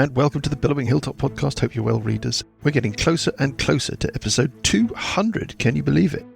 and welcome to the Billowing Hilltop podcast. Hope you're well, readers. We're getting closer and closer to episode 200. Can you believe it?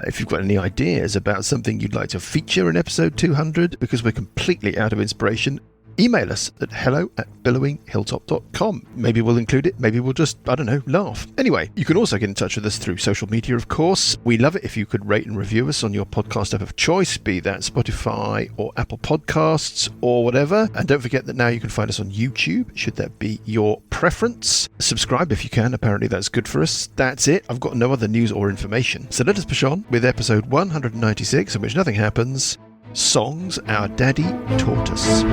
If you've got any ideas about something you'd like to feature in episode 200, because we're completely out of inspiration, email us at hello@billowinghilltop.com. Maybe we'll include it. Maybe we'll just, laugh. Anyway, you can also get in touch with us through social media, of course. We love it if you could rate and review us on your podcast app of choice, be that Spotify or Apple Podcasts or whatever. And don't forget that now you can find us on YouTube, should that be your preference. Subscribe if you can. Apparently that's good for us. That's it. I've got no other news or information. So let us push on with episode 196, in which nothing happens. Songs Our Daddy Taught Us.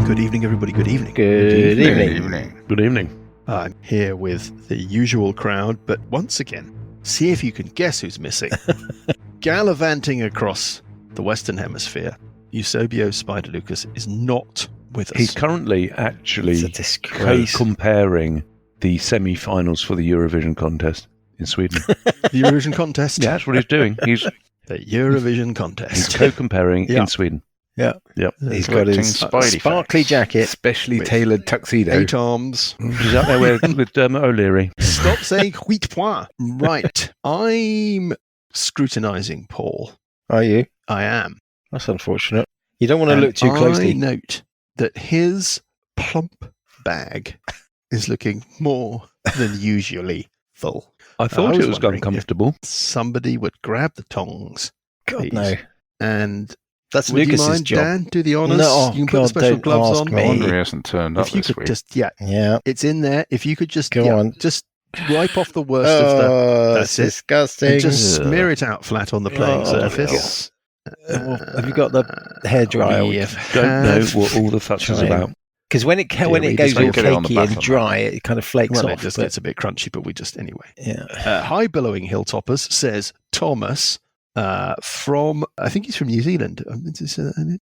Good evening, everybody. Good evening. Good evening. Good evening. I'm here with the usual crowd, but once again, see if you can guess who's missing. Gallivanting across the Western Hemisphere, Eusebio Spider Lucas is not with us. He's currently actually comparing the semi-finals for the Eurovision contest in Sweden. The Eurovision contest? Yeah, that's what he's doing. He's the Eurovision contest. He's co-comparing in Sweden. Yeah. Yep. He's got his sparkly jacket, specially tailored tuxedo. 8 arms. He's up there with Dermot O'Leary. Stop saying huit point. Right. I'm scrutinising Paul. Are you? I am. That's unfortunate. You don't want to look too closely. I note that his plump bag is looking more than usually full. I thought it was uncomfortable. Somebody would grab the tongs. God, please. no. And that's would Lucas's you mind, job. Dan, do the honours? No, you can put the special gloves on. No wonder he hasn't turned up if you this could week. Yeah, it's in there. If you could just Go on. just wipe off the worst of the. That's disgusting. And just smear it out flat on the playing surface. Have you got the hairdryer? We don't know what all the fuss is about. Because when it goes all cakey and dry, it kind of flakes off. It just gets a bit crunchy, but we just anyway. Yeah. Hi, Billowing Hilltoppers, says Thomas from, I think he's from New Zealand.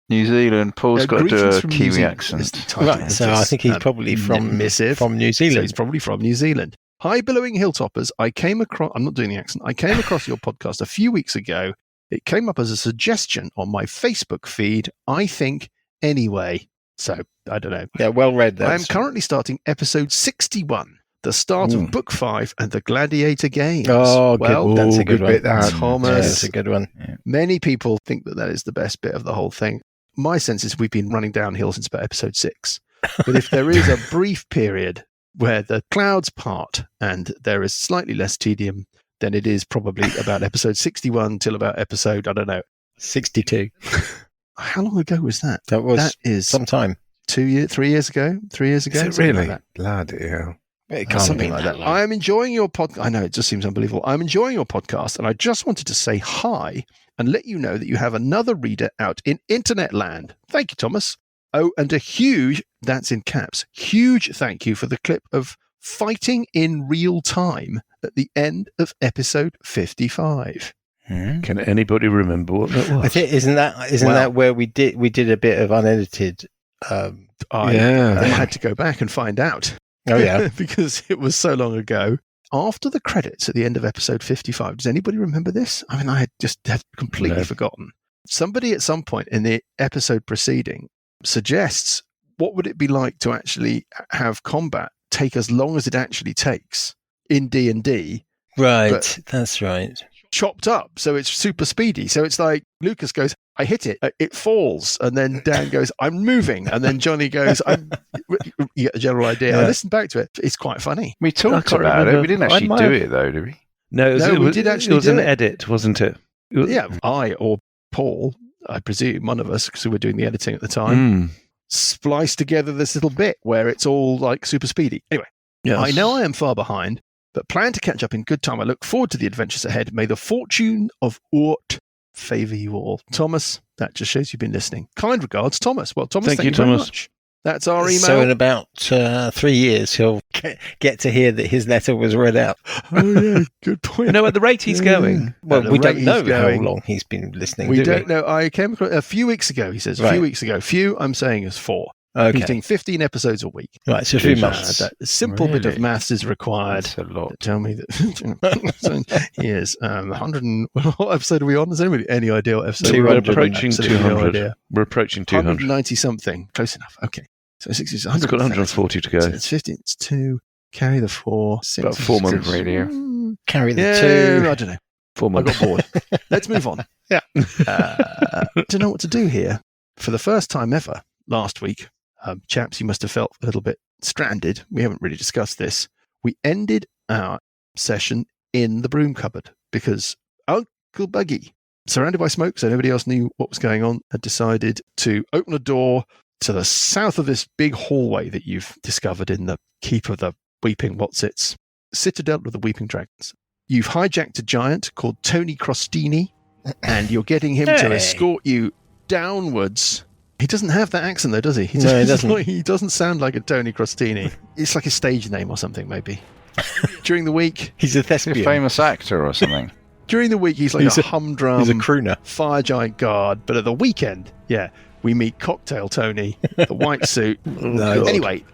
New Zealand. Paul's got to do a Kiwi accent. Right, so I think he's probably from New Zealand. So he's probably from New Zealand. Hi, Billowing Hilltoppers. I'm not doing the accent. I came across your podcast a few weeks ago. It came up as a suggestion on my Facebook feed. I think anyway. So, I don't know. Yeah, well read that. I am currently starting episode 61, the start of Book 5 and the Gladiator Games. Oh, well, that's a good bit, one. Thomas. Yeah, that's a good one. Yeah. Many people think that is the best bit of the whole thing. My sense is we've been running downhill since about episode 6. But if there is a brief period where the clouds part and there is slightly less tedium, then it is probably about episode 61 till about episode, 62. How long ago was that? That is some time. 3 years ago? 3 years ago? Is it really? Like Bloody hell. It can't something be like that that. long. I am enjoying your podcast. I know, it just seems unbelievable. I'm enjoying your podcast, and I just wanted to say hi and let you know that you have another reader out in internet land. Thank you, Thomas. Oh, and a huge, that's in caps, huge thank you for the clip of fighting in real time at the end of episode 55. Can anybody remember what that was? I think isn't that where we did a bit of unedited? I had to go back and find out. Oh yeah, because it was so long ago. After the credits at the end of episode 55, does anybody remember this? I mean, I had completely forgotten. Somebody at some point in the episode preceding suggests, what would it be like to actually have combat take as long as it actually takes in D&D? Right, that's right. Chopped up, so it's super speedy. So it's like Lucas goes, I hit it, it falls, and then Dan goes, I'm moving, and then Johnny goes, you get the general idea. Yeah. I listened back to it. It's quite funny. We talked about it. We didn't actually do it, though, did we? No, we did actually. It was an edit, wasn't it? Yeah, I or Paul, I presume, one of us, because we were doing the editing at the time, spliced together this little bit where it's all like super speedy. Anyway, yes. I know I am far behind, but plan to catch up in good time. I look forward to the adventures ahead. May the fortune of Ort favour you all. Thomas, that just shows you've been listening. Kind regards, Thomas. Well, Thomas, thank you very much. That's our email. So in about 3 years, he'll get to hear that his letter was read out. Oh, yeah, good point. No, at the rate he's going. Well, we don't know how long he's been listening. We don't know. I came across a few weeks ago, he says. A few weeks ago. Few, I'm saying, is 4. Okay. He's doing 15 episodes a week. Right, so 3 months. A simple bit of maths is required. That's a lot. Tell me that. Yes, 100. What episode are we on? Has anybody any idea what episode we're on? approaching 200. No, we're approaching 200. 190 something. Close enough. Okay. So 60 is It's got 140 to go. So it's 15. It's 2. Carry the 4. 6. About 4 months. Radio. Carry the 2. I don't know. 4 I months. got bored. Let's move on. Yeah. Don't know what to do here. For the first time ever last week, chaps, you must have felt a little bit stranded. We haven't really discussed this. We ended our session in the broom cupboard because Uncle Buggy, surrounded by smoke, so nobody else knew what was going on, had decided to open a door to the south of this big hallway that you've discovered in the keep of the Weeping Whatsits, Citadel of the Weeping Dragons. You've hijacked a giant called Tony Crostini, and you're getting him to escort you downwards. He doesn't have that accent, though, does he? No, he doesn't. He doesn't sound like a Tony Crostini. It's like a stage name or something, maybe. During the week... He's a thespian. A famous actor or something. During the week, he's like a humdrum... He's a crooner. Fire giant guard. But at the weekend, we meet Cocktail Tony, the white suit. No. Anyway,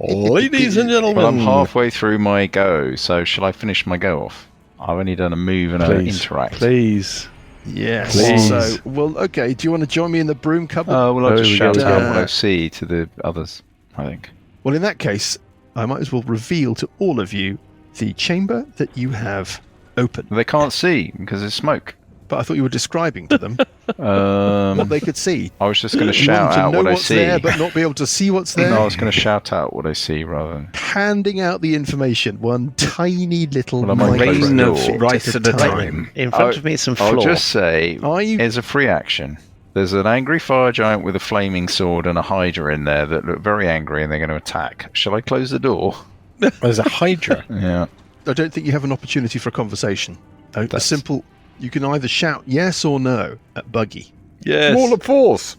ladies and gentlemen. Well, I'm halfway through my go, so shall I finish my go off? I've only done a move and an interact. Please. Yes. Please. So, okay. Do you want to join me in the broom cupboard? Well, I'll just shout out go. what I see to the others, I think. Well, in that case, I might as well reveal to all of you the chamber that you have open. They can't see because there's smoke. But I thought you were describing to them what they could see. I was just going to You want shout to out know what I what's see. there, but not be able to see what's there. No, I was going to shout out what I see rather than... Handing out the information, one tiny little Well, I might close Rain the of door. rice at a time. In front of me is some floor. I'll just say, Are you- as a free action, there's an angry fire giant with a flaming sword and a hydra in there that look very angry and they're going to attack. Shall I close the door? There's a hydra. Yeah. I don't think you have an opportunity for a conversation. A simple... You can either shout yes or no at Buggy. Yes. Smaller force.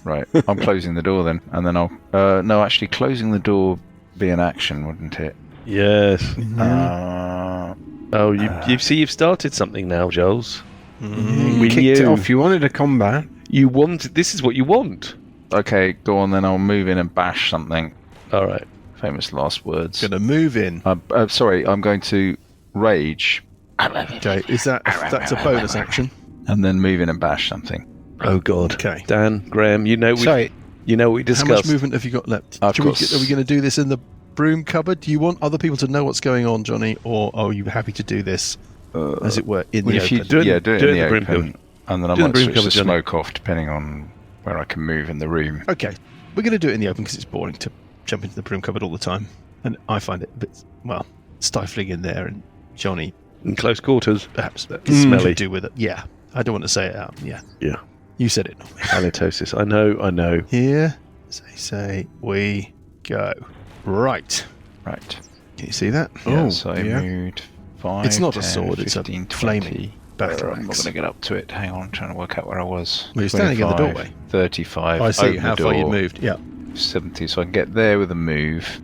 Right. I'm closing the door then. And then I'll... no, actually, closing the door be an action, wouldn't it? Yes. Uh, You see, you've started something now, Jules. You kicked it off. You wanted a combat. You want. This is what you want. okay, go on then. I'll move in and bash something. All right. Famous last words. Going to move in. Sorry, I'm going to rage Okay, that's a bonus action? and then move in and bash something. Oh God. Okay. Dan, Graham, you know what we discussed. How much movement have you got left? I've Are we got going to do this in the broom cupboard? Do you want other people to know what's going on, Johnny, or are you happy to do this, as it were, in the If you open? do it in the broom open, cupboard. and then I Do it in might the broom switch the cupboard, Johnny. smoke off depending on where I can move in the room. Okay, we're going to do it in the open because it's boring to jump into the broom cupboard all the time, and I find it a bit, stifling in there, and Johnny In close quarters. perhaps Smelly. to do with it. Yeah, I don't want to say it out. Yeah, you said it. Halitosis. I know. Here, as I say, we go. Right. Right. Can you see that? Yeah, so I moved 5, It's not a 10, sword, it's a 15, 20. flaming battle I'm not axe. going to get up to it. Hang on, I'm trying to work out where I was. Well, you're standing in the 25, doorway. 35. I see open how the far you'd door, moved. Yeah. 70, so I can get there with a move.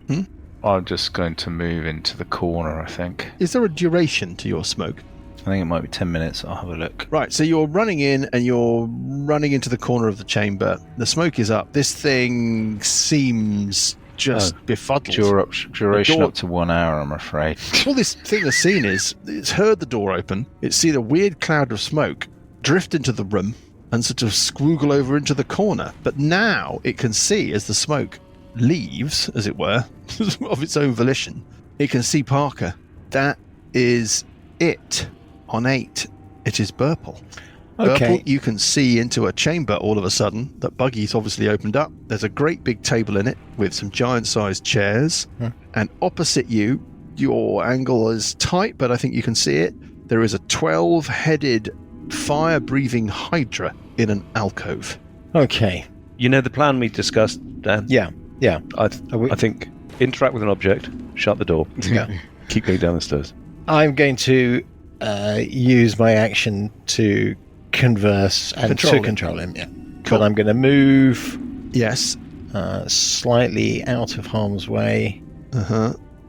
hmm I'm just going to move into the corner, I think. Is there a duration to your smoke? I think it might be 10 minutes. I'll have a look. Right, so you're running in and you're running into the corner of the chamber. The smoke is up. This thing seems just befuddled. Duration door- up to 1 hour, I'm afraid. All this thing has seen is it's heard the door open. It's seen a weird cloud of smoke drift into the room and sort of squoogle over into the corner. But now it can see as the smoke leaves, as it were, of its own volition. It can see Parker. That is it. On 8, it is Burple. Okay. Burple, you can see into a chamber all of a sudden that Buggy's obviously opened up. There's a great big table in it with some giant-sized chairs. And opposite you, your angle is tight, but I think you can see it. There is a 12-headed, fire-breathing hydra in an alcove. Okay. You know the plan we discussed, Dan? Yeah. I think interact with an object, shut the door, Yeah. keep going down the stairs. I'm going to use my action to converse and control him. Yeah. Cool. But I'm going to move Yes. slightly out of harm's way.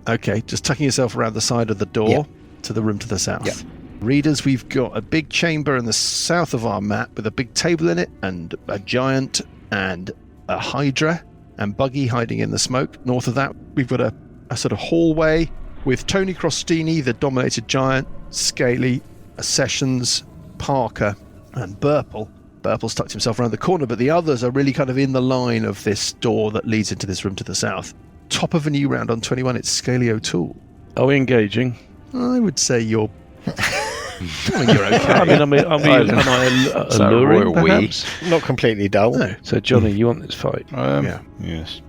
Okay, just tucking yourself around the side of the door to the room to the south. Yeah. Readers, we've got a big chamber in the south of our map with a big table in it and a giant and a hydra and Buggy hiding in the smoke. North of that, we've got a sort of hallway with Tony Crostini, the dominated giant, Scaly, Sessions, Parker, and Burple. Burple's tucked himself around the corner, but the others are really kind of in the line of this door that leads into this room to the south. Top of a new round on 21, it's Scaly O'Toole. Are we engaging? I would say you're... I mean, you're okay. am I alluring, perhaps? Not completely dull. No. So, Johnny, you want this fight? Yeah. Yes.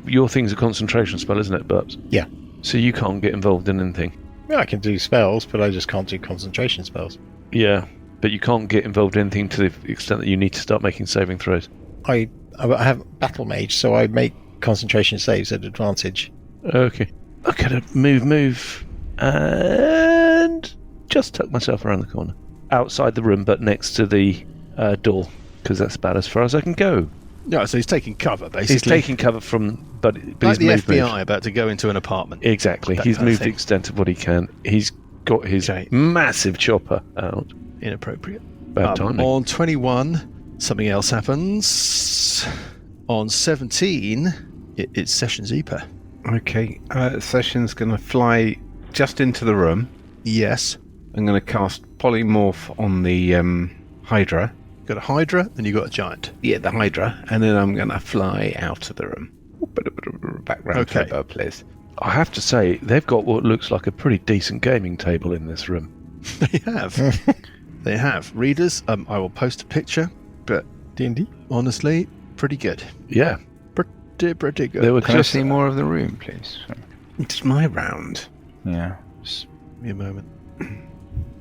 Your thing's a concentration spell, isn't it, Burps? Yeah. So you can't get involved in anything? Yeah, I can do spells, but I just can't do concentration spells. Yeah, but you can't get involved in anything to the extent that you need to start making saving throws. I have Battle Mage, so I make concentration saves at advantage. Okay. I could have move, and just tuck myself around the corner. Outside the room, but next to the door, because that's about as far as I can go. No, so he's taking cover, basically. He's taking cover from... But like he's the moved. FBI about to go into an apartment. Exactly. He's moved the extent of what he can. He's got his massive chopper out. Inappropriate. Bad timing. On 21, something else happens. On 17, it's Sessions Epa. Okay, Sessions going to fly just into the room. Yes. I'm going to cast Polymorph on the Hydra. Got a Hydra, then you got a Giant. Yeah, the Hydra. And then I'm going to fly out of the room. Background turbo, please. I have to say, they've got what looks like a pretty decent gaming table in this room. They have. They have. Readers, I will post a picture, but D&D? Honestly, pretty good. Yeah. Pretty good. Can I see more of the room, please? It's my round. Yeah. Just give me a moment.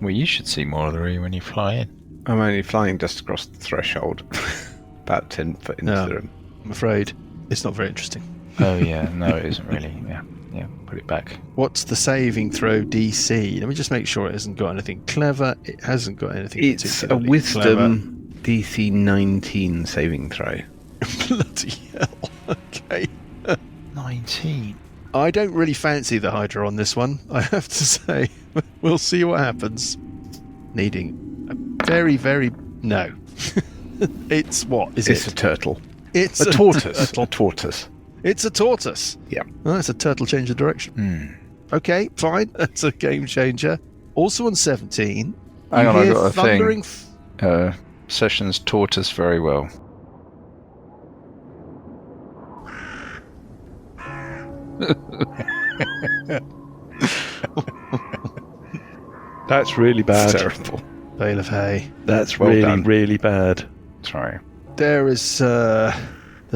Well, you should see more of the room when you fly in. I'm only flying just across the threshold. About 10 foot into the room. I'm afraid it's not very interesting. Oh, yeah. No, it isn't really. Yeah, put it back. What's the saving throw DC? Let me just make sure it hasn't got anything clever. It hasn't got anything It's a particularly Wisdom DC 19 saving throw. Bloody hell. Okay. 19. I don't really fancy the Hydra on this one, I have to say. We'll see what happens. Needing a very, very... No. It's what? It's a turtle. It's a tortoise. A tortoise. It's a tortoise. Yeah. Oh, it's a turtle change of direction. Okay, fine. That's a game changer. Also on 17... Hang on, I got a thundering thing. Sessions Tortoise very well. That's really bad. Terrible. Bale of hay. That's Well really, done. really bad. Sorry. There is the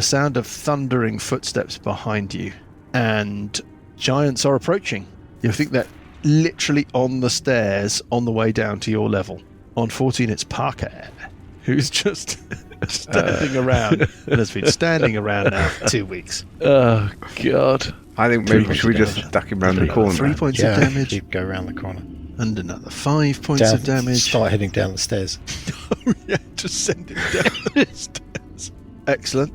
sound of thundering footsteps behind you, and giants are approaching. You think they're literally on the stairs on the way down to your level. On 14, it's Parker, who's just standing around and has been standing around now for 2 weeks. Oh, God. I think maybe should we just duck him round the corner? 3 points of damage. Keep go around the corner. And another 5 points of damage. Start heading down the stairs. Yeah, just send him down the stairs. Excellent.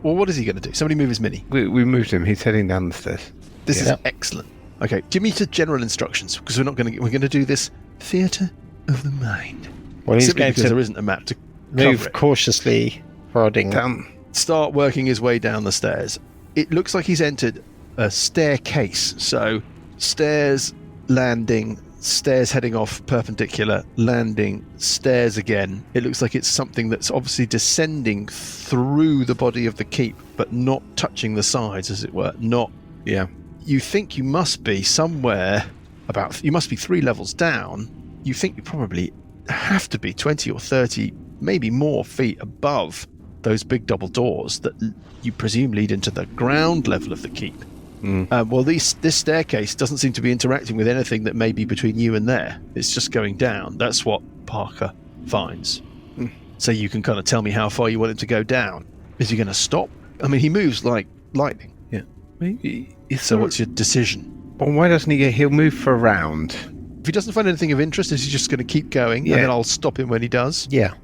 Well, what is he going to do? Somebody move his mini. We moved him. He's heading down the stairs. This is excellent. Okay, give me the general instructions, because we're going to do this theatre of the mind. Well, he's Simply going because to there isn't a map to move cover it. cautiously, prodding Down. Start working his way down the stairs. It looks like he's entered a staircase. So stairs, landing, stairs heading off perpendicular, landing, stairs again. It looks like it's something that's obviously descending through the body of the keep, but not touching the sides, as it were. Yeah. You think you must be somewhere you must be 3 levels down. You think you probably have to be 20 or 30, maybe more feet above those big double doors that you presume lead into the ground level of the keep. Well, this staircase doesn't seem to be interacting with anything that may be between you and there. It's just going down. That's what Parker finds. So you can kind of tell me how far you want him to go down. Is he going to stop? I mean, he moves like lightning. Yeah. Maybe. So what's your decision? Well, why doesn't he he'll move for a round. If he doesn't find anything of interest, is he just going to keep going? Yeah. And then I'll stop him when he does? Yeah.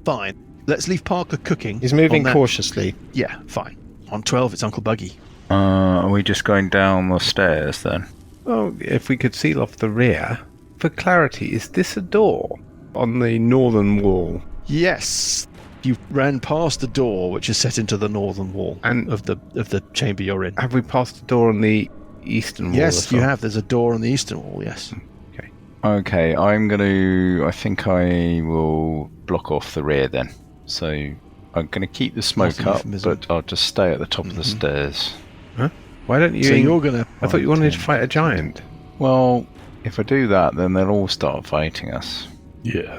Fine. Let's leave Parker cooking. He's moving on that. cautiously. Yeah, fine. On 12, it's Uncle Buggy. Are we just going down the stairs then? Oh, if we could seal off the rear. For clarity, is this a door on the northern wall? Yes. You ran past the door, which is set into the northern wall of the chamber you're in. Have we passed the door on the eastern wall? Yes, you have. There's a door on the eastern wall, yes. Okay. Okay, I think I will block off the rear then. So I'm going to keep the smoke up, but I'll just stay at the top of the stairs. Huh? Why don't you... So you're going to... I thought you wanted to fight a giant. Well, if I do that, then they'll all start fighting us. Yeah.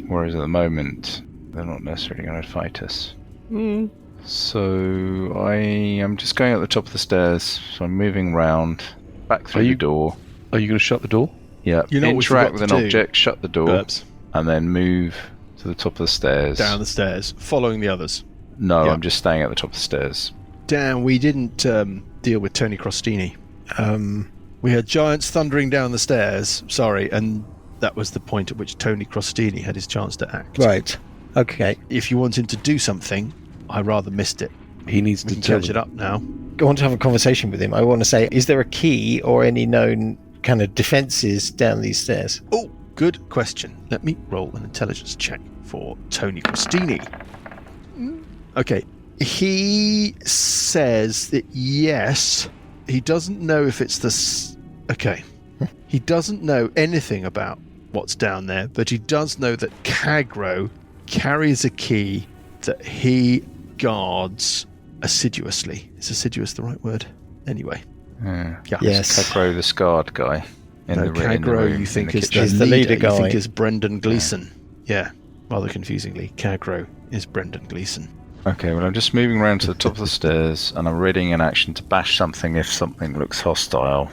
Whereas at the moment, they're not necessarily going to fight us. So I am just going at the top of the stairs. So I'm moving round, back through the door. Are you going to shut the door? Yeah. You know interact with an object, shut the door, Burps. and then move to the top of the stairs. Down the stairs, following the others. No, Yeah. I'm just staying at the top of the stairs. Dan, we didn't deal with Tony Crostini. We had giants thundering down the stairs, sorry, and that was the point at which Tony Crostini had his chance to act. Right. Okay. If you want him to do something, I rather missed it. He needs We to can tell catch it up now. I want to have a conversation with him. I want to say, is there a key or any known kind of defences down these stairs? Oh, good question. Let me roll an intelligence check for Tony Crostini. Okay. He says that yes, he doesn't know if it's the... Okay. He doesn't know anything about what's down there, but he does know that Kagro carries a key that he guards assiduously. Is assiduous the right word? Anyway. Yeah. Yes. Kagro, the scarred guy. In the Kagro, room, you think in is kitchen. the leader guy. You think is Brendan Gleeson. Yeah. Rather confusingly, Kagro is Brendan Gleeson. Okay, well, I'm just moving around to the top of the stairs, and I'm readying an action to bash something if something looks hostile.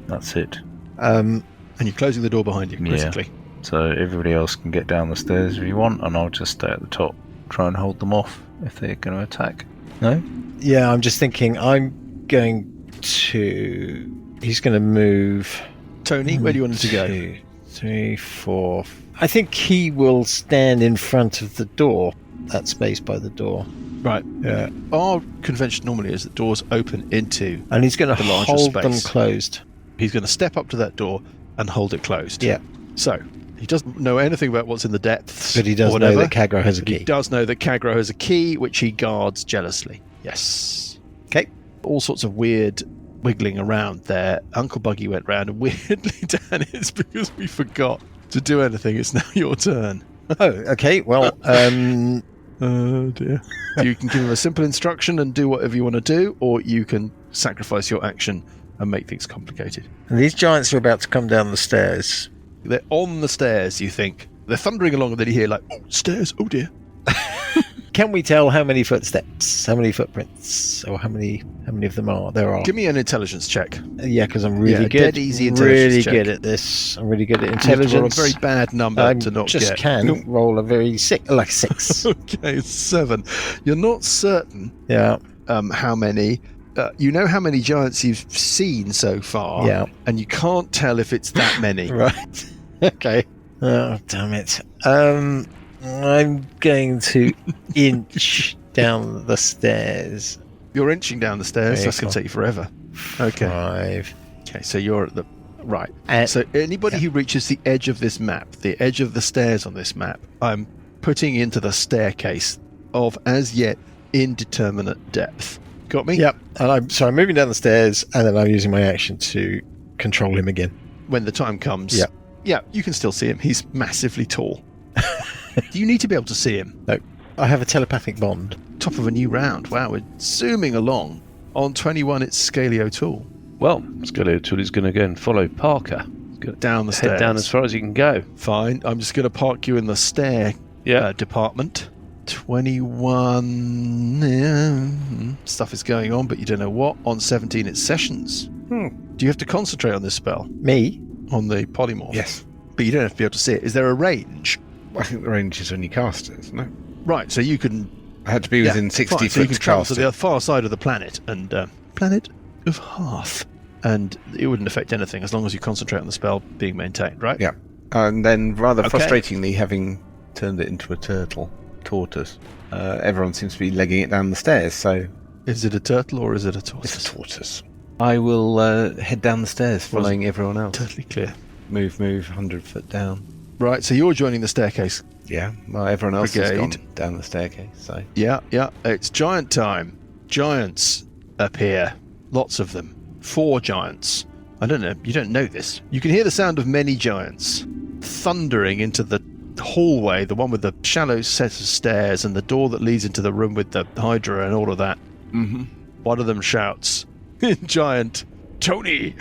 That's it. And you're closing the door behind you, critically. So everybody else can get down the stairs if you want, and I'll just stay at the top. Try and hold them off if they're going to attack. No? Yeah, I'm just thinking I'm going to... He's going to move... Tony, where do you want him to go? 2, 3, 4... I think he will stand in front of the door. That space by the door. Right. Yeah. Our convention normally is that doors open into... And he's going to the larger hold space. them closed. He's going to step up to that door and hold it closed. Yeah. So, he doesn't know anything about what's in the depths. But he does or know whatever. that Kagro has a But he key. does know that Kagro has a key, which he guards jealously. Yes. Okay. All sorts of weird wiggling around there. Uncle Buggy went round, and weirdly, Dan, it's because we forgot to do anything. It's now your turn. Oh, okay. Well, Oh dear. You can give him a simple instruction and do whatever you want to do, or you can sacrifice your action and make things complicated. these giants are about to come down the stairs. They're on the stairs, you think. They're thundering along, and then you hear like, oh, stairs, oh dear. Can we tell how many footsteps, how many footprints, or how many of them there are? Give me an intelligence check. Yeah, because I'm really Yeah, good. dead easy intelligence really check. good at this. I'm really good at You have to roll a intelligence. very bad number I to not just get. can roll a very like 6. Okay, 7. You're not certain Yeah. how many. You know how many giants you've seen so far. Yeah. And you can't tell if it's that many. Right. Okay. Oh, damn it. I'm going to inch down the stairs. You're inching down the stairs. Very That's going cool. to take you forever. Okay. 5. Okay, so you're at the... Right. And- So anybody who reaches the edge of this map, the edge of the stairs on this map, I'm putting into the staircase of as yet indeterminate depth. Got me? Yep. And I'm moving down the stairs, and then I'm using my action to control him again. When the time comes. Yep. Yeah, you can still see him. He's massively tall. Do you need to be able to see him? No. I have a telepathic bond. Top of a new round. Wow, we're zooming along. On 21, it's Scaly O'Toole. Well, Scully O'Toole is going to go and follow Parker. He's going to Down the stairs. head down as far as he can go. Fine. I'm just going to park you in the stair department. 21. Yeah, stuff is going on, but you don't know what. On 17, it's sessions. Do you have to concentrate on this spell? Me? On the polymorph? Yes. But you don't have to be able to see it. Is there a range? I think the range is only casters, no? Right, so you can... I had to be within 60 fine, foot so you can to travel cast to it. the far side of the planet, and planet of Hearth. And it wouldn't affect anything as long as you concentrate on the spell being maintained, right? Yeah. And then, rather Okay. frustratingly, having turned it into a tortoise, everyone seems to be legging it down the stairs, so Is it a turtle or is it a tortoise? it's a tortoise. I will head down the stairs, following everyone else. Totally clear. Move, 100 foot down. Right, so you're joining the staircase. Yeah, well, everyone else has gone Brigade. down the staircase, so... Yeah, it's giant time. Giants appear. Lots of them. 4 giants. I don't know. You don't know this. You can hear the sound of many giants thundering into the hallway, the one with the shallow set of stairs and the door that leads into the room with the Hydra and all of that. Mm-hmm. One of them shouts in giant, Tony!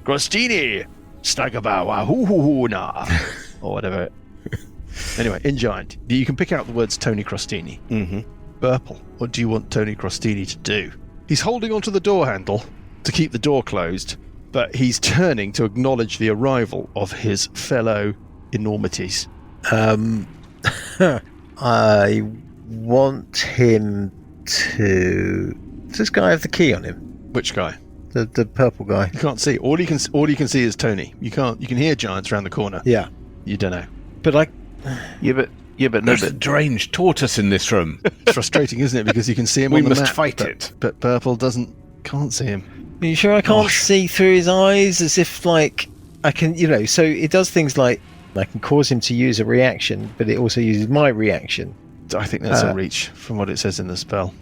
Crostini! Stagabawa or whatever. Anyway, in giant. You can pick out the words Tony Crostini. Mm-hmm. Burple, what do you want Tony Crostini to do? He's holding onto the door handle to keep the door closed, but he's turning to acknowledge the arrival of his fellow enormities. I want him to... Does this guy have the key on him? Which guy? The purple guy. You can't see. All you can see is Tony. You can hear giants around the corner. Yeah. You don't know. But I... There's a deranged tortoise in this room. It's frustrating, isn't it? Because you can see him We on the must map, fight it. But Purple can't see him. Are you sure I can't see through his eyes as if, like, I can, so it does things like I can cause him to use a reaction, but it also uses my reaction. I think that's a reach from what it says in the spell.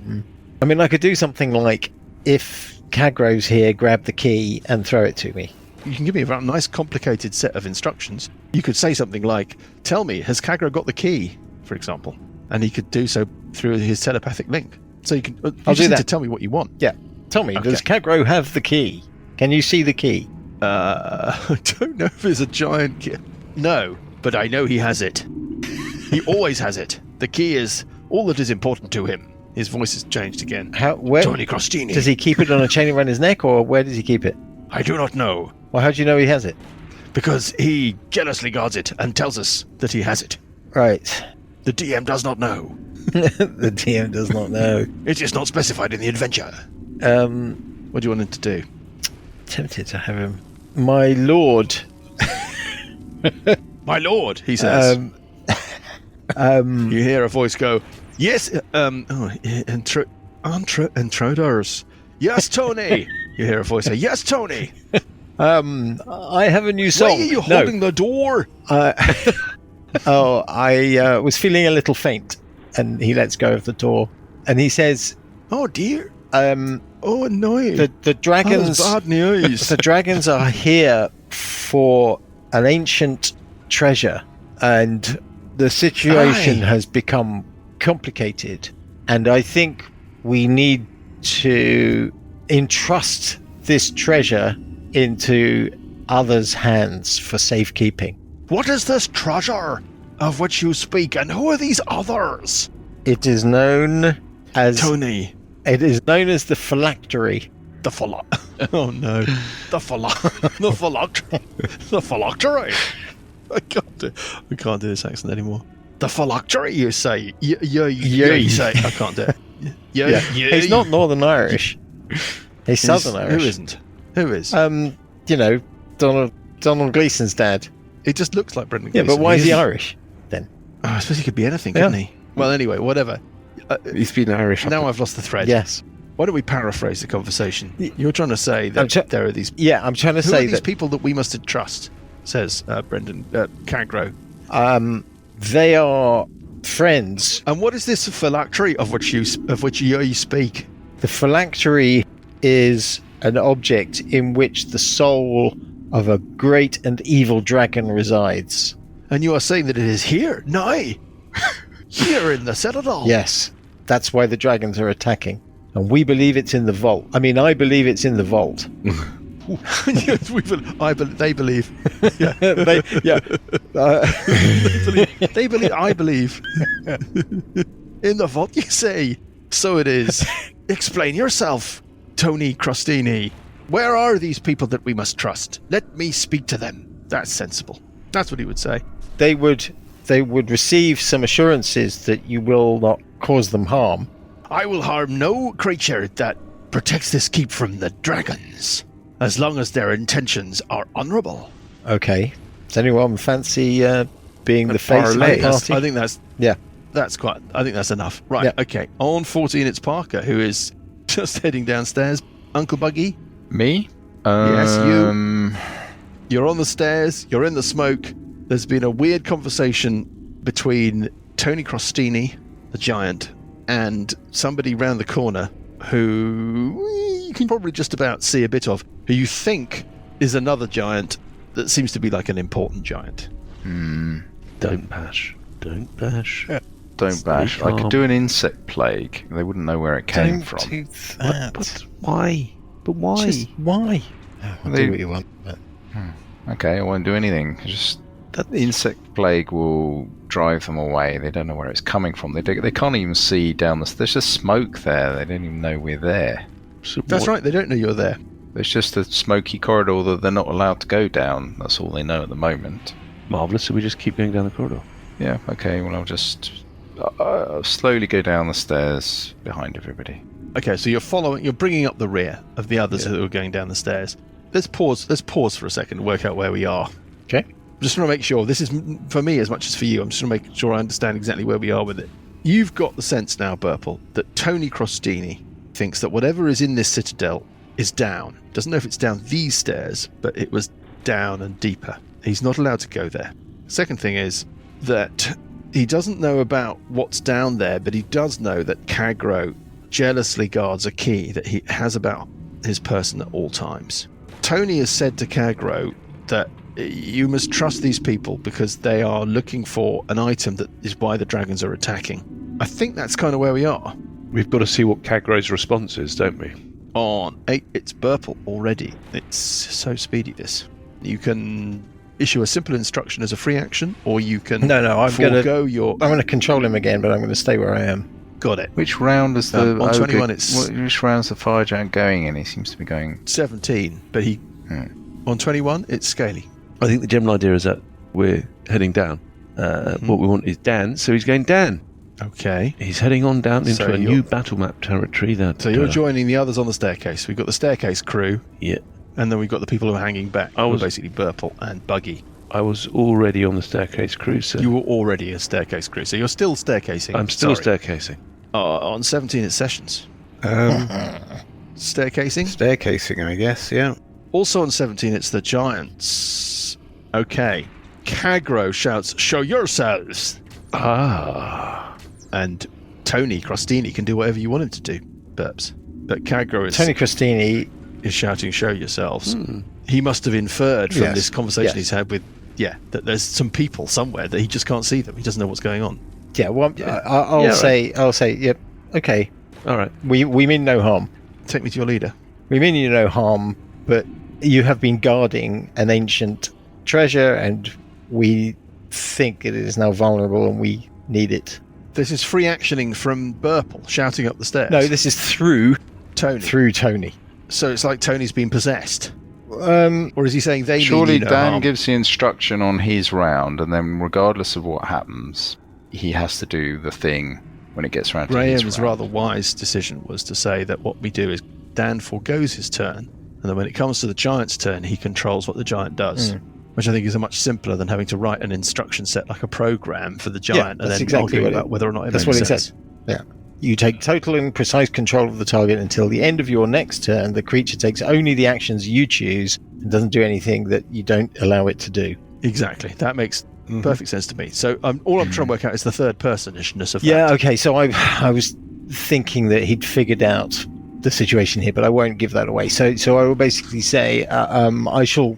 I mean, I could do something like, if Cagro's here, grab the key and throw it to me. You can give me a nice complicated set of instructions. You could say something like, tell me, has Cagro got the key, for example? And he could do so through his telepathic link. So you can I'll do that. to tell me what you want. Yeah. Tell me, does Cagro have the key? Can you see the key? I don't know if it's a giant key. No, but I know he has it. He always has it. The key is all that is important to him. His voice has changed again. Where Tony Crostini. does he keep it on a chain around his neck, or where does he keep it? I do not know. Well, how do you know he has it? Because he jealously guards it and tells us that he has it. Right. The DM does not know. The DM does not know. It is not specified in the adventure. What do you want him to do? Tempted to have him. My lord. My lord, he says. You hear a voice go, yes, intruders. Yes, Tony. You hear a voice say, yes, Tony. I have a new song. Why are you holding the door? I was feeling a little faint, and he lets go of the door, and he says, "Oh dear. Oh no. The dragons. Bad news. The dragons are here for an ancient treasure, and the situation has become complicated, and I think we need to entrust this treasure into others' hands for safekeeping." What is this treasure of which you speak, and who are these others? It is known as Tony. It is known as the phylactery. Oh no. The phylactery. I can't do this accent anymore. The phylactery, you say. You say. I can't do it. Yeah. He's not Northern Irish. He's Southern Irish. Who isn't? Who is? Donald Gleason's dad. He just looks like Brendan Gleeson. Yeah, but why is he Irish then? Oh, I suppose he could be anything, couldn't he? Well, anyway, whatever. He's been Irish. Now I've lost the thread. Yes. Why don't we paraphrase the conversation? You're trying to say that there are these... Yeah, I'm trying to say these people that we must trust, says Brendan Cagro. They are friends. And what is this phylactery of which you speak? The phylactery is an object in which the soul of a great and evil dragon resides. And you are saying that it is here, nigh, here in the Citadel? Yes, that's why the dragons are attacking. And we believe it's in the vault. I mean, I believe it's in the vault. Yes, they believe. Yeah. They believe. I believe. In the vault, you say. So it is. Explain yourself, Tony Crostini. Where are these people that we must trust? Let me speak to them. That's sensible. That's what he would say. They would receive some assurances that you will not cause them harm. I will harm no creature that protects this keep from the dragons, as long as their intentions are honourable. Okay. Does anyone fancy being the face of the party? I think that's... Yeah. I think that's enough. Right, yeah. Okay. On 14, it's Parker, who is just heading downstairs. Uncle Buggy? Me? Yes, you. You're on the stairs. You're in the smoke. There's been a weird conversation between Tony Crostini, the giant, and somebody round the corner who you can probably just about see a bit of. who you think is another giant that seems to be like an important giant. Don't bash. Don't bash. Don't bash. I could do an insect plague. They wouldn't know where it came from. Do that. But why? But why? Just why? I'll do what you want. But... Okay, I won't do anything. Just that insect plague will drive them away. They don't know where it's coming from. They can't even see down the... There's just smoke there. They don't even know we're there. So That's right, they don't know you're there. There's just a smoky corridor that they're not allowed to go down. That's all they know at the moment. Marvellous, so we just keep going down the corridor. Yeah, okay, well I'll just slowly go down the stairs behind everybody. Okay, so you're bringing up the rear of the others who are going down the stairs. Let's pause for a second and work out where we are. Okay. Just want to make sure, this is for me as much as for you, I'm just going to make sure I understand exactly where we are with it. You've got the sense now, Burple, that Tony Crostini thinks that whatever is in this Citadel is down. Doesn't know if it's down these stairs, but it was down and deeper. He's not allowed to go there. Second thing is that he doesn't know about what's down there, but he does know that Kagro jealously guards a key that he has about his person at all times. Tony has said to Kagro that you must trust these people because they are looking for an item that is why the dragons are attacking. I think that's kind of where we are. We've got to see what Kagro's response is, don't we? On 8, it's Burple already. It's so speedy, this. You can issue a simple instruction as a free action, or you can I'm going to control him again, but I'm going to stay where I am. Got it. Which round is the on 21 it's... Which round's the fire giant going in? He seems to be going... 17, but he... On 21, it's Scaly. I think the general idea is that we're heading down. What we want is Dan, so he's going Dan. Okay. He's heading on down into a new battle map territory. So you're joining the others on the staircase. We've got the staircase crew. Yeah. And then we've got the people who are hanging back. Who are basically Burple and Buggy. I was already on the staircase crew, so... You were already a staircase crew, so you're still staircasing. I'm still staircasing. On 17, it's Sessions. Staircasing? Staircasing, I guess, yeah. Also on 17, it's the Giants. Okay. Kagro shouts, "Show yourselves!" And Tony Crostini can do whatever you want him to do, Burps. But Kagro is... Tony Crostini is shouting, "Show yourselves." He must have inferred from this conversation he's had with... Yeah, that there's some people somewhere that he just can't see them. He doesn't know what's going on. Yeah, well, I'll say, yep, okay. All right. We mean no harm. Take me to your leader. We mean you no harm, but you have been guarding an ancient treasure, and we think it is now vulnerable, and we need it. This is free actioning from Burple, shouting up the stairs. No, this is through Tony. Through Tony. So it's like Tony's been possessed. Or is he saying they surely mean no Dan harm? gives the instruction on his round, and then regardless of what happens, he has to do the thing when it gets around to his Graham's round. rather wise decision was to say that what we do is Dan forgoes his turn, and then when it comes to the giant's turn, he controls what the giant does. Which I think is much simpler than having to write an instruction set like a program for the giant and then arguing about whether or not it makes sense. That's what it says. Yeah. You take total and precise control of the target until the end of your next turn. The creature takes only the actions you choose and doesn't do anything that you don't allow it to do. Exactly. That makes perfect sense to me. So all I'm trying to work out is the third personishness of that. Yeah, okay. So I was thinking that he'd figured out the situation here, but I won't give that away. So I will basically say I shall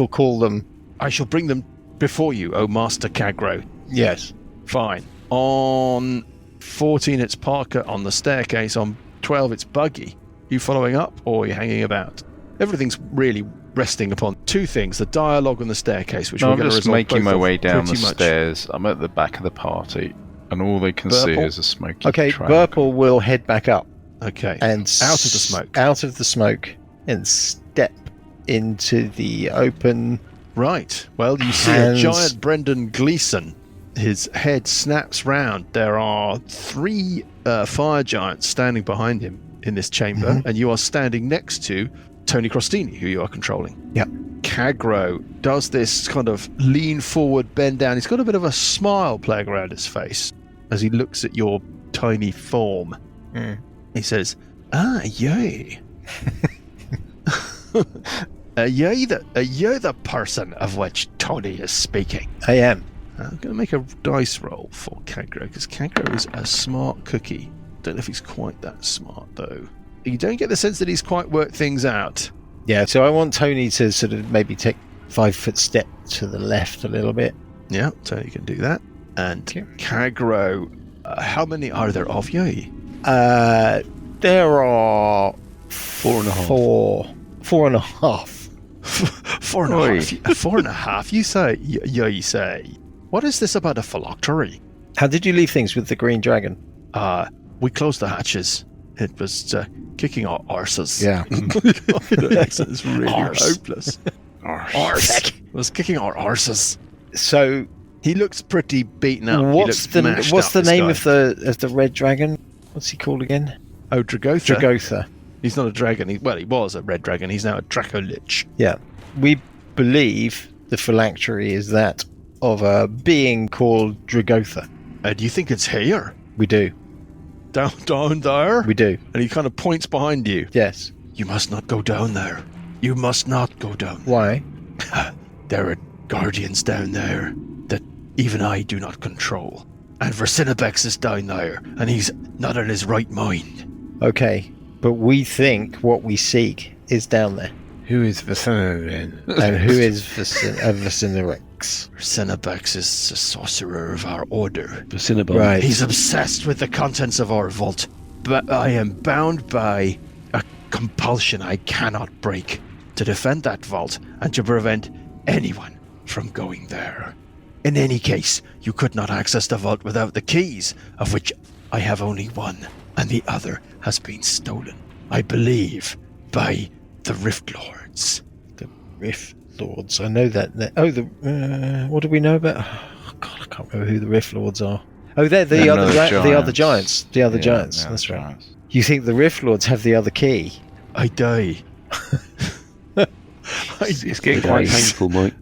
call them. I shall bring them before you, O Master Kagro. Yes. Fine. On 14, it's Parker on the staircase. On 12, it's Buggy. You following up, or are you hanging about? Everything's really resting upon two things: the dialogue on the staircase, which we're going to resolve. I'm just making my way down the much. stairs. I'm at the back of the party, and all they can see is a smoky trail. Burple will head back up. Okay. And out of the smoke. Out of the smoke, and step into the open. Right. Well, you see a giant Brendan Gleeson. His head snaps round. There are 3 fire giants standing behind him in this chamber, and you are standing next to Tony Crostini, who you are controlling. Yeah. Kagro does this kind of lean forward, bend down. He's got a bit of a smile playing around his face as he looks at your tiny form. He says, yay. Are you the person of which Tony is speaking? I am. I'm going to make a dice roll for Kagro, because Kagro is a smart cookie. Don't know if he's quite that smart, though. You don't get the sense that he's quite worked things out. Yeah, so I want Tony to sort of maybe take 5-foot step to the left a little bit. Yeah, so you can do that. And Kagro, how many are there of you? There are 4.5. 4.5. 4.5. 4.5. You say. What is this about a phylactery? How did you leave things with the green dragon? We closed the hatches. It was kicking our arses. Yeah. The accent is really Arse. hopeless. Arse. It was kicking our arses. So He looks pretty beaten up. what's the name of the red dragon? What's he called again? Oh, Dragotha. Dragotha. He's not a dragon. He was a red dragon. He's now a Dracolich. Yeah. We believe the phylactery is that of a being called Dragotha. Do you think it's here? We do. Down there? We do. And he kind of points behind you. Yes. You must not go down there. You must not go down there. Why? There are guardians down there that even I do not control. And Versinibex is down there, and he's not in his right mind. Okay. But we think what we seek is down there. Who is Vicinity? And who is Versinibex? Versinibex is the sorcerer of our order. The Cinnabon. Right. He's obsessed with the contents of our vault, but I am bound by a compulsion I cannot break to defend that vault and to prevent anyone from going there. In any case, you could not access the vault without the keys, of which I have only one, and the other has been stolen, I believe, by the Rift Lords. The Rift Lords. I know that. What do we know about? Oh, God, I can't remember who the Rift Lords are. Oh, they're the other giants. The other giants. That's right. Giants. You think the Rift Lords have the other key? I die. It's getting quite painful, Mike.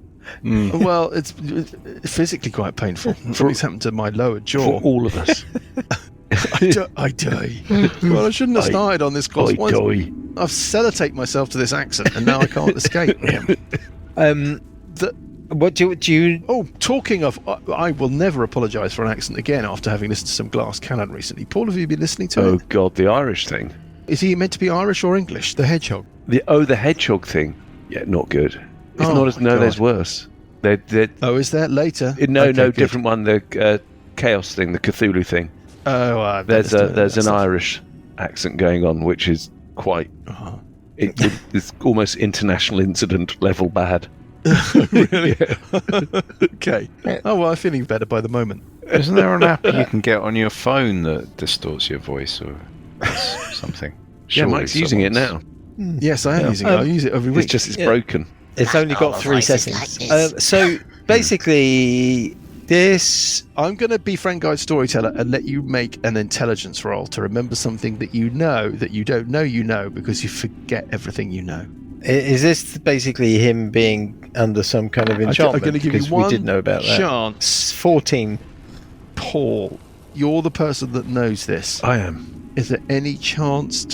Well, it's physically quite painful. Something's happened to my lower jaw. For all of us. I die. Well, I shouldn't have started on this course. I die. I've sellotaped myself to this accent, and now I can't escape. What do you? Oh, talking of, I will never apologise for an accent again after having listened to some Glass Cannon recently. Paul, have you been listening to Oh it? God, the Irish thing. Is he meant to be Irish or English? The hedgehog. The hedgehog thing. Yeah, not good. It's Oh not as my no. God. There's worse. They're Oh, is that later? no, Okay, good. different one. The chaos thing, the Cthulhu thing. Oh, There's an Irish accent going on, which is quite. Uh-huh. It's almost international incident level bad. Really? Okay. Oh, well, I'm feeling better by the moment. Isn't there an app you can get on your phone that distorts your voice or something? Yeah, Mike's using it now. Yes, I am using it. I use it every week. It's broken. It's only got 3 settings. So basically, this. I'm going to be Frank Guide Storyteller and let you make an intelligence roll to remember something that you know that you don't know you know because you forget everything you know. Is this basically him being under some kind of enchantment? I'm going to give you Because one we did know about that. chance. 14. Paul, you're the person that knows this. I am. Is there any chance?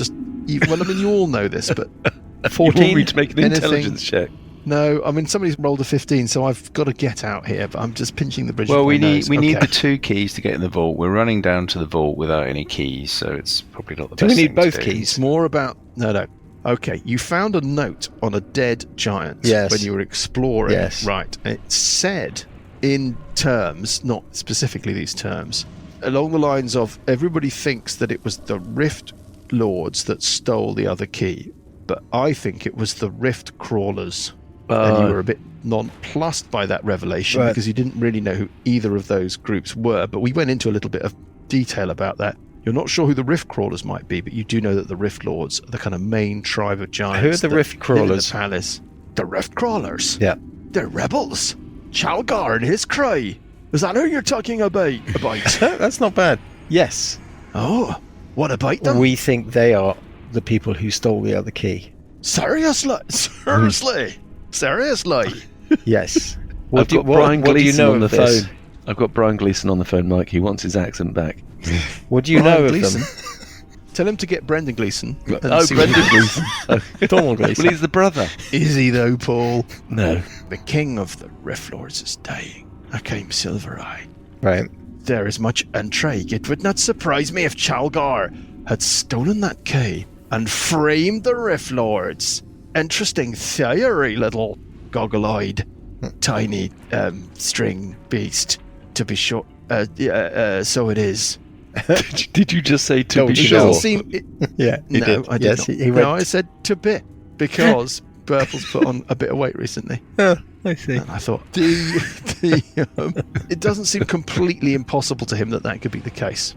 Well, I mean, you all know this, but 14. You want me to make an Anything? intelligence check? no. I mean, somebody's rolled a 15, so I've got to get out here. But I'm just pinching the bridge. Well, with my nose. we need Okay. the 2 keys to get in the vault. We're running down to the vault without any keys, so it's probably not the Do best we need thing to both do. keys? It's more about no. Okay, you found a note on a dead giant Yes. when you were exploring. Yes. Right. And it said in terms, not specifically these terms, along the lines of everybody thinks that it was the Rift Lords that stole the other key, but I think it was the Rift Crawlers. And you were a bit nonplussed by that revelation Right. because you didn't really know who either of those groups were. But we went into a little bit of detail about that. You're not sure who the Rift Crawlers might be, but you do know that the Rift Lords are the kind of main tribe of giants. Who are the that Rift live in Crawlers? The palace. The Rift Crawlers? Yeah. They're rebels. Chalgar and his cry. Is that who you're talking about? That's not bad. Yes. Oh, what about them? We think they are the people who stole the other key. Seriously? Seriously? Yes. I've got Brian what do you Gleeson know on the of this? phone. I've got Brian Gleeson on the phone, Mike. He wants his accent back. What do you Brian know of Gleeson. them? Tell him to get Brendan Gleeson. and Oh, see what Brendan he does. Gleeson. Donald Gleeson. Well, he's the brother. Is he though, Paul? No. The king of the Rift Lords is dying. Hakim Silvereye. Right. There is much intrigue. It would not surprise me if Chalgar had stolen that key and framed the Rift Lords interesting theory, little goggle-eyed, tiny string beast, to be sure. So it is. Did you just say to be It sure? doesn't seem... Yeah, he no, did. I did Yes, not. he went. No, I said to bit, because Burple's put on a bit of weight recently. Oh, I see. And I thought, it doesn't seem completely impossible to him that could be the case.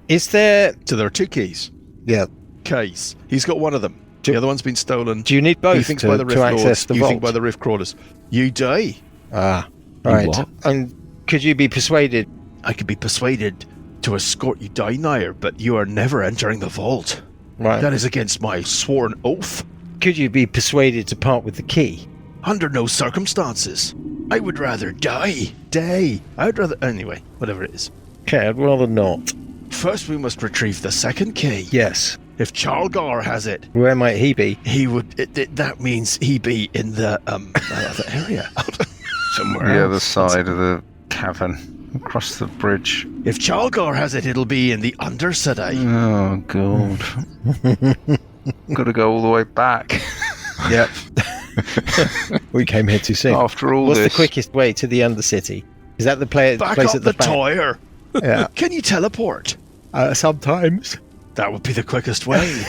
Is there? So there are two keys. Yeah. Keys. He's got one of them. The other one's been stolen. Do you need both He thinks to, by the to Rift access Lords. the You vault? think by the Rift Crawlers. You die. Ah, You right. what? And could you be persuaded? I could be persuaded to escort you down there, but you are never entering the vault. Right. That is against my sworn oath. Could you be persuaded to part with the key? Under no circumstances. I would rather die. I would rather... Anyway, whatever it is. Okay, I'd rather not. First, we must retrieve the second key. Yes. If Charlgar has it, Where might he be? he would... that means he be in the other area. Somewhere The other else. side of the cavern. Across the bridge. If Charlgar has it, it'll be in the Undercity. Oh, God. Got to go all the way back. Yep. We came here too soon. After all What's this. the quickest way to the Undercity? Is that the place Back at up the the back? tire. Yeah. Can you teleport? Sometimes. That would be the quickest way.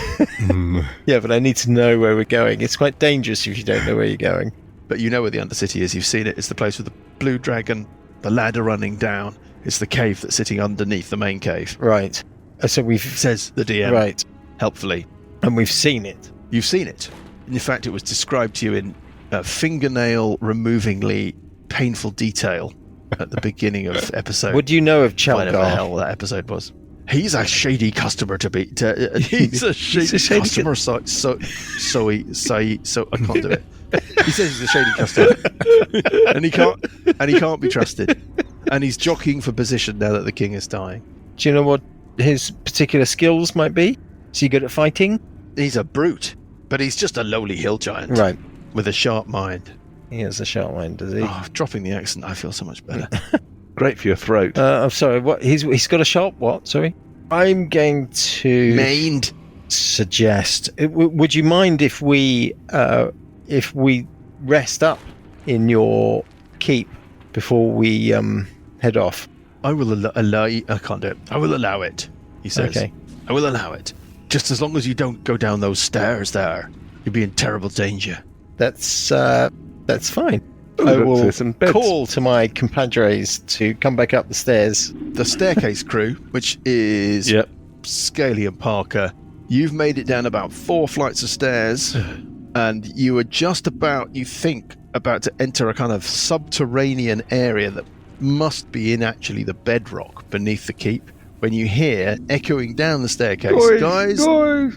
Yeah, but I need to know where we're going. It's quite dangerous if you don't know where you're going. But you know where the Undercity is. You've seen it. It's the place with the blue dragon, the ladder running down. It's the cave that's sitting underneath the main cave. Right. So we've... Says the DM. Right. Helpfully. And we've seen it. You've seen it. In fact, it was described to you in fingernail-removingly painful detail at the beginning of episode. What do you know of Whatever the Chalgar? hell that episode was. He's a shady customer to be. He's a shady customer. So I can't do it. He says he's a shady customer, and he can't be trusted. And he's jockeying for position now that the king is dying. Do you know what his particular skills might be? Is he good at fighting? He's a brute, but he's just a lowly hill giant Right. with a sharp mind. He has a sharp mind, does he? Oh, dropping the accent, I feel so much better. Great for your throat. I'm sorry. What? He's got a sharp what? Sorry. I'm going to Maned. suggest. Would you mind if we rest up in your keep before we head off? I will allow you. I can't do it. I will allow it, he says. Okay. I will allow it. Just as long as you don't go down those stairs there. You'll be in terrible danger. That's fine. Ooh, I look, will there's some beds. call to my compadres to come back up the stairs. The staircase crew, which is Yep. Scaly and Parker, you've made it down about 4 flights of stairs, and you are just about to enter a kind of subterranean area that must be in actually the bedrock beneath the keep, when you hear echoing down the staircase, guys,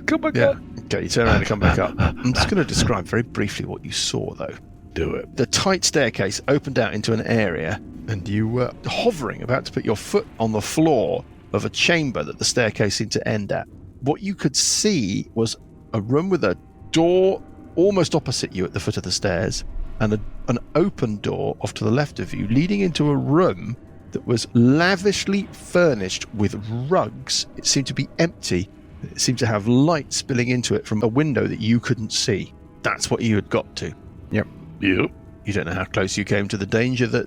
come back yeah. up. Okay, you turn around and come back up. I'm just going to describe very briefly what you saw, though. Do it. The tight staircase opened out into an area, and you were hovering, about to put your foot on the floor of a chamber that the staircase seemed to end at. What you could see was a room with a door almost opposite you at the foot of the stairs, and an open door off to the left of you, leading into a room that was lavishly furnished with rugs. It seemed to be empty. It seemed to have light spilling into it from a window that you couldn't see. That's what you had got to. Yep. You don't know how close you came to the danger that,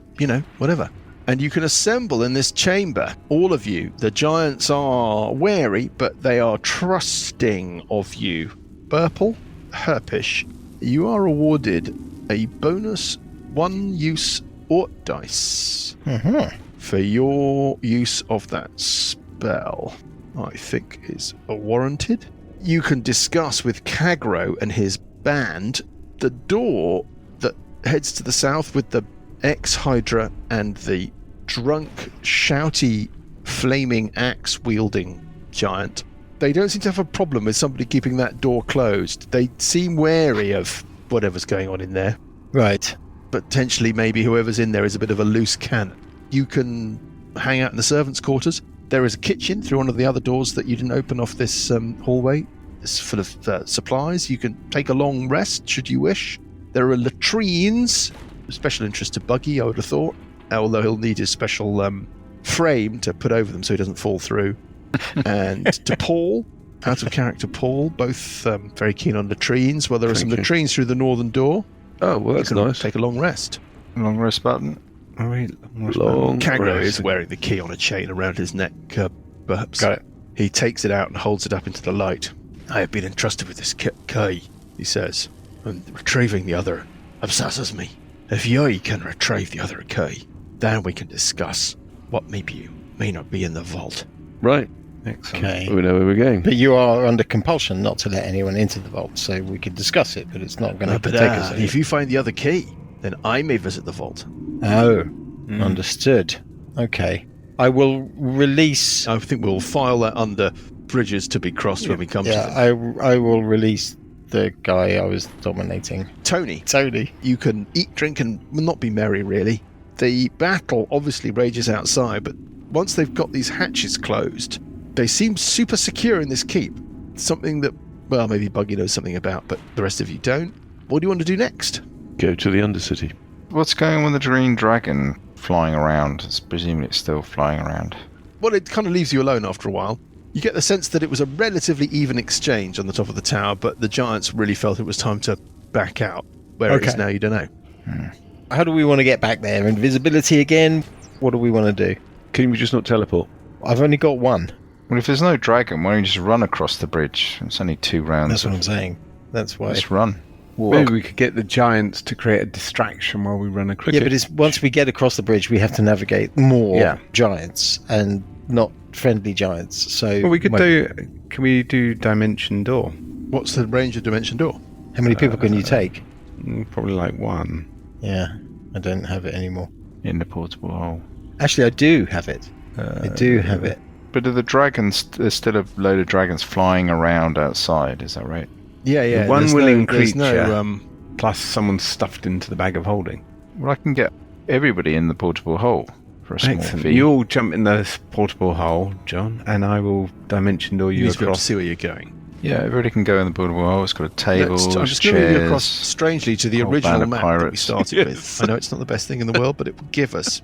whatever. And you can assemble in this chamber, all of you. The giants are wary, but they are trusting of you. Burple, Herpish, you are awarded a bonus 1-use Ort dice for your use of that spell. I think is warranted. You can discuss with Kagro and his band the door that heads to the south with the ex-Hydra and the drunk, shouty, flaming axe-wielding giant. They don't seem to have a problem with somebody keeping that door closed. They seem wary of whatever's going on in there. Right. Potentially, maybe whoever's in there is a bit of a loose cannon. You can hang out in the servants' quarters. There is a kitchen through one of the other doors that you didn't open off this hallway. It's full of supplies. You can take a long rest, should you wish. There are latrines. Special interest to Buggy, I would have thought. Although he'll need his special frame to put over them so he doesn't fall through. And to Paul, out of character Paul, both very keen on latrines. Well, there are some Thank you. latrines through the northern door. Oh, well, that's You can nice. Take a long rest. Long rest button. Oh, wait, Long Kagro rest. is wearing the key on a chain around his neck. Perhaps. Got it. He takes it out and holds it up into the light. I have been entrusted with this key, he says, and retrieving the other obsesses me. If you can retrieve the other key, then we can discuss what may not be in the vault. Right. Excellent. Okay. We know where we're going. But you are under compulsion not to let anyone into the vault, so we could discuss it, but it's not going to But take us if you find the other key, then I may visit the vault. Oh, understood. Okay. I will release... I think we'll file that under bridges to be crossed when we come to them. I will release the guy I was dominating. Tony, Tony. you can eat, drink, and not be merry, really. The battle obviously rages outside, but once they've got these hatches closed, they seem super secure in this keep. Something that, well, maybe Buggy knows something about, but the rest of you don't. What do you want to do next? Go to the Undercity. What's going on with the green dragon flying around? It's presumably it's still flying around. Well, it kind of leaves you alone after a while. You get the sense that it was a relatively even exchange on the top of the tower, but the giants really felt it was time to back out. Where it is Okay. now, you don't know. How do we want to get back there? Invisibility again? What do we want to do? Can we just not teleport? I've only got one. Well, if there's no dragon, why don't you just run across the bridge? It's only 2 rounds. That's what I'm saying. That's why. Just run. Maybe we could get the giants to create a distraction while we run across. Yeah, but it's, once we get across the bridge, we have to navigate more giants and not friendly giants. So Well, we could Can we do dimension door? What's the range of Dimension Door? How many people can you take? Probably like 1. Yeah, I don't have it anymore. In the portable hole. Actually, I do have it. I do have it. But are the dragons, there's still a load of dragons flying around outside, is that right? Yeah. One willing there's creature. no, Plus someone stuffed into the bag of holding. Well, I can get everybody in the portable hole for a small Excellent. fee. You all jump in the portable hole, John, and I will dimension door you you need to be able to across. see where you're going. Yeah, everybody can go in the portable hole. It's got a table, I'm just going to move you across chairs. strangely to the whole original band of map that we pirates. started Yes. with. I know it's not the best thing in the world, but it will give us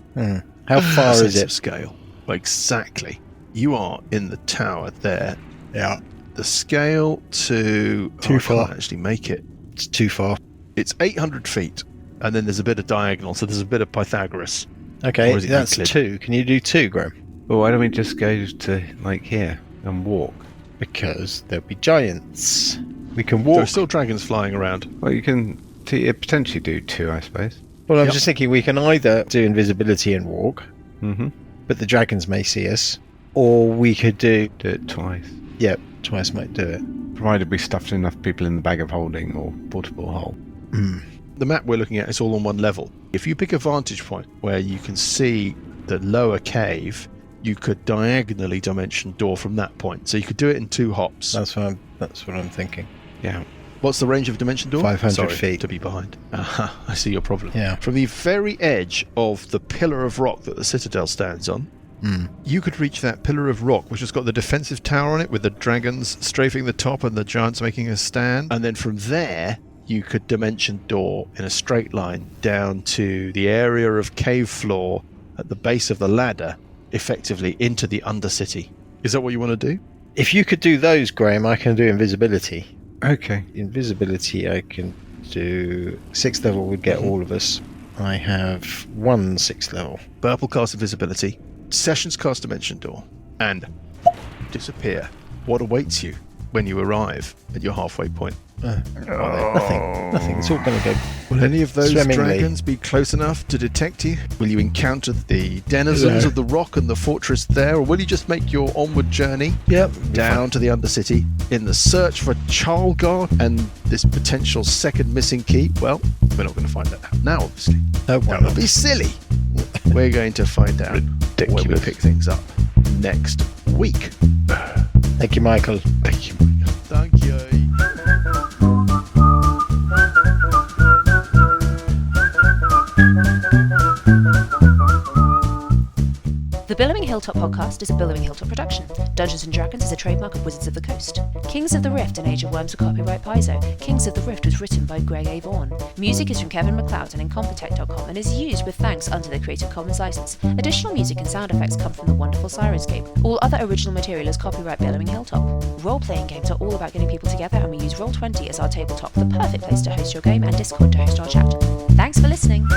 How far a is sense of it? scale. Exactly. You are in the tower there. Yeah, The scale to... Too I far. can't actually make it. it's too far. It's 800 feet, and then there's a bit of diagonal, so there's a bit of Pythagoras. Okay, Or is it that's Euclid? 2. Can you do 2, Graham? Well, why don't we just go to like here and walk? Because there'll be giants. We can There are walk. still dragons flying around. Well, you can potentially do 2, I suppose. Well, I'm Yep. just thinking we can either do invisibility and walk, Mm-hmm. but the dragons may see us, or we could do... Do it twice, Yep, twice might do it. provided we stuffed enough people in the bag of holding or portable hole. The map we're looking at is all on one level. If you pick a vantage point where you can see the lower cave, you could diagonally dimension door from that point. So you could do it in 2 hops. That's what I'm thinking. Yeah. What's the range of dimension door? 500 Sorry, feet. to be behind. Aha, I see your problem. Yeah. From the very edge of the pillar of rock that the Citadel stands on, you could reach that pillar of rock, which has got the defensive tower on it with the dragons strafing the top and the giants making a stand. And then from there, you could dimension door in a straight line down to the area of cave floor at the base of the ladder, effectively into the Undercity. Is that what you want to do? If you could do those, Graham, I can do invisibility. Okay. Invisibility I can do... 6th level would get all of us. I have 1 6th level. Purple cast invisibility, Sessions cast dimension door, and disappear. What awaits you when you arrive at your halfway point? Nothing. It's all going to go... Will any of those Swimmingly. dragons be close enough to detect you? Will you encounter the denizens No. of the rock and the fortress there, or will you just make your onward journey Yep. down to the Undercity in the search for Charlgar and this potential second missing key? Well, we're not going to find that out now, obviously. No, That would be silly. We're going to find out when we Ridiculous. pick things up next week. Thank you, Michael. Thank you, Michael. Thank you. The Billowing Hills Hilltop podcast is a Billowing Hilltop production. Dungeons & Dragons is a trademark of Wizards of the Coast. Kings of the Rift and Age of Worms are copyright Paizo. Kings of the Rift was written by Greg A. Vaughan. Music is from Kevin MacLeod and Incompetech.com and is used with thanks under the Creative Commons license. Additional music and sound effects come from the wonderful Sirenscape. All other original material is copyright Billowing Hilltop. Role-playing games are all about getting people together, and we use Roll20 as our tabletop, the perfect place to host your game, and Discord to host our chat. Thanks for listening!